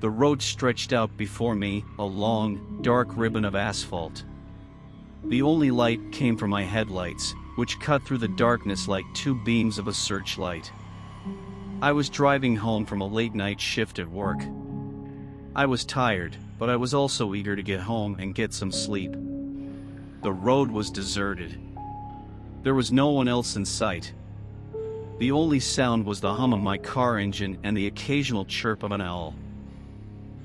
The road stretched out before me, a long, dark ribbon of asphalt. The only light came from my headlights, which cut through the darkness like two beams of a searchlight. I was driving home from a late-night shift at work. I was tired, but I was also eager to get home and get some sleep. The road was deserted. There was no one else in sight. The only sound was the hum of my car engine and the occasional chirp of an owl.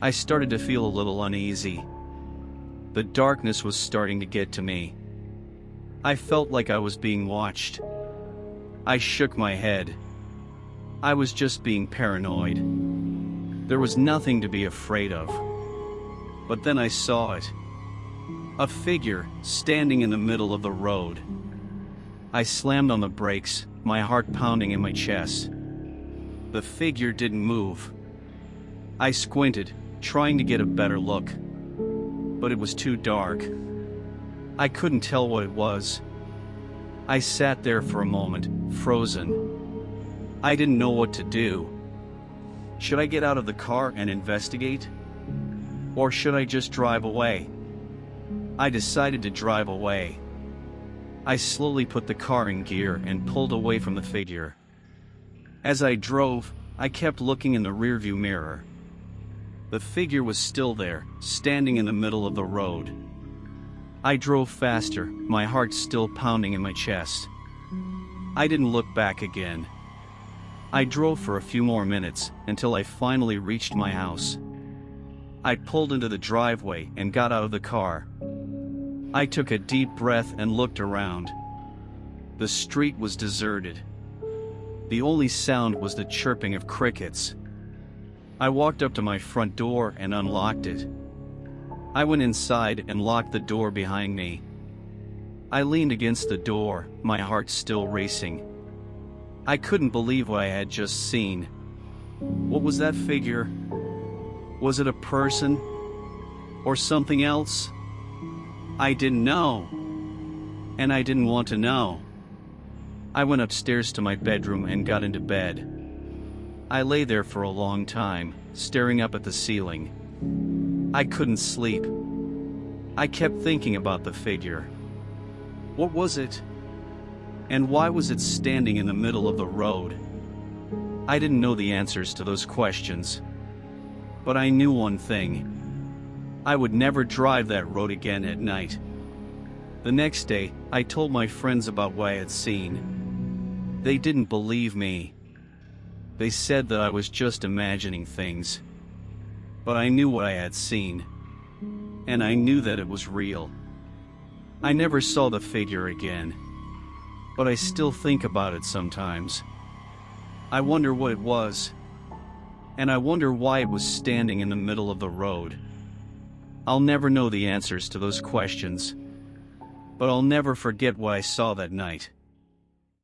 I started to feel a little uneasy. The darkness was starting to get to me. I felt like I was being watched. I shook my head. I was just being paranoid. There was nothing to be afraid of. But then I saw it. A figure standing in the middle of the road. I slammed on the brakes, my heart pounding in my chest. The figure didn't move. I squinted, trying to get a better look. But it was too dark. I couldn't tell what it was. I sat there for a moment, frozen. I didn't know what to do. Should I get out of the car and investigate? Or should I just drive away? I decided to drive away. I slowly put the car in gear and pulled away from the figure. As I drove, I kept looking in the rearview mirror. The figure was still there, standing in the middle of the road. I drove faster, my heart still pounding in my chest. I didn't look back again. I drove for a few more minutes, until I finally reached my house. I pulled into the driveway and got out of the car. I took a deep breath and looked around. The street was deserted. The only sound was the chirping of crickets. I walked up to my front door and unlocked it. I went inside and locked the door behind me. I leaned against the door, my heart still racing. I couldn't believe what I had just seen. What was that figure? Was it a person? Or something else? I didn't know. And I didn't want to know. I went upstairs to my bedroom and got into bed. I lay there for a long time, staring up at the ceiling. I couldn't sleep. I kept thinking about the figure. What was it? And why was it standing in the middle of the road? I didn't know the answers to those questions. But I knew one thing. I would never drive that road again at night. The next day, I told my friends about what I had seen. They didn't believe me. They said that I was just imagining things. But I knew what I had seen. And I knew that it was real. I never saw the figure again. But I still think about it sometimes. I wonder what it was. And I wonder why it was standing in the middle of the road. I'll never know the answers to those questions. But I'll never forget what I saw that night.